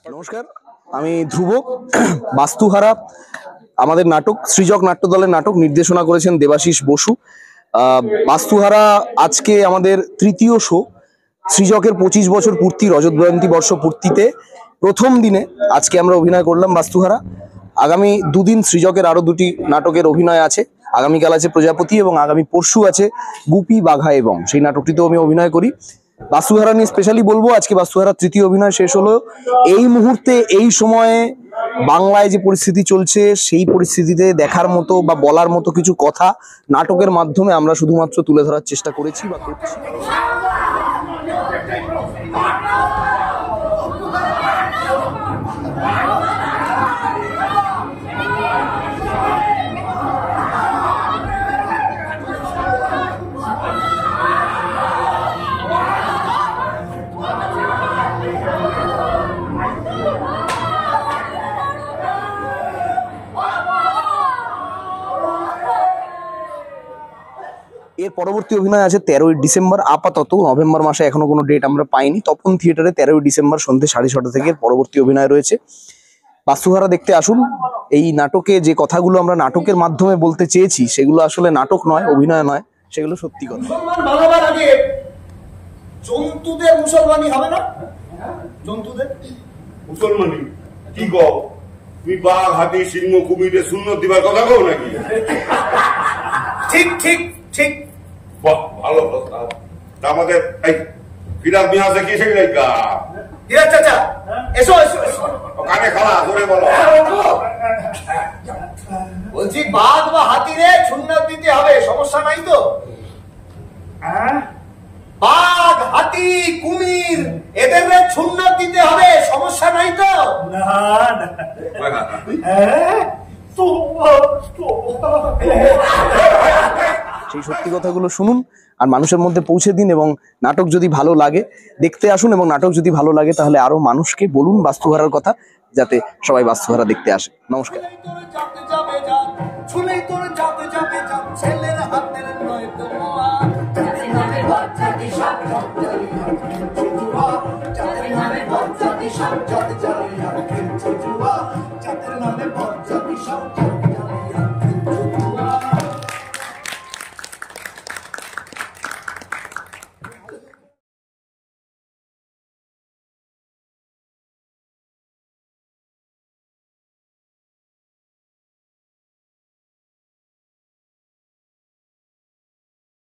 নমস্কার, আমি ধ্রুব। বাস্তুহারা আমাদের নাটক, সৃজক নাট্য দলের নাটক, নির্দেশনা করেছেন দেবাশিস বসু। বাস্তুহারা আজকে আমাদের তৃতীয় শো। সৃজকের 25 বছর পূর্তি, রজত জয়ন্তী বর্ষ পূর্তিতে প্রথম দিনে আজকে আমরা অভিনয় করলাম বাস্তুহারা। আগামী দুদিন সৃজকের আরো দুটি নাটকের অভিনয় আছে। আগামীকাল আছে প্রজাপতি এবং আগামী পরশু আছে গুপি বাঘা, এবং সেই নাটকটিতেও আমি অভিনয় করি। বাস্তুহারা নিয়ে স্পেশালি বলবো, আজকে বাস্তুহারা তৃতীয় অভিনয় শেষ হলো। এই মুহূর্তে, এই সময়ে বাংলায় যে পরিস্থিতি চলছে, সেই পরিস্থিতিতে দেখার মতো বা বলার মতো কিছু কথা নাটকের মাধ্যমে আমরা শুধুমাত্র তুলে ধরার চেষ্টা করেছি বা করছি। এর পরবর্তী অভিনয় আছে 13ই ডিসেম্বর। আপাতত নভেম্বর মাসে এখনো কোনো ডেট আমরা পাইনি। তপন থিয়েটারে 13ই ডিসেম্বর সন্ধ্যে 6:30 থেকে পরবর্তী অভিনয় রয়েছে। বাস্তুহারা দেখতে আসুন। এই নাটকে যে কথাগুলো আমরা নাটকের মাধ্যমে বলতে চেয়েছি, সেগুলো আসলে নাটক নয়, অভিনয় নয়, সেগুলো সত্যি কথা। জন্তুদের মুসলমানি হবে না? জন্তুদের মুসলমানি কি গো? তুমি বাঘ, হাতি, সিংহ, কুমিরে সুন্নত দিবার কথা কও নাকি? ঠিক ঠিক ঠিক, বাহ, ভালো কথা। আমাদের এই বিরাট মিয়া আছে কি সেই লাইকা? হিরাজ চাচা, এসো এসো এসো। কানে খালা ধরে বলো। বলছি বাঘ বা হাতিরে সুন্নত দিতে হবে, সমস্যা নাই তো? বাঘ, হাতি, কুমির এদের সুন্নত দিতে হবে, সমস্যা নাই তো? না সেই সত্যি কথাগুলো শুনুন আর মানুষের মধ্যে পৌঁছে দিন। এবং নাটক যদি ভালো লাগে, দেখতে আসুন। এবং নাটক যদি ভালো লাগে, তাহলে আরো মানুষকে বলুন বাস্তুহারার কথা, যাতে সবাই বাস্তুহারা দেখতে আসে। নমস্কার। Johnny,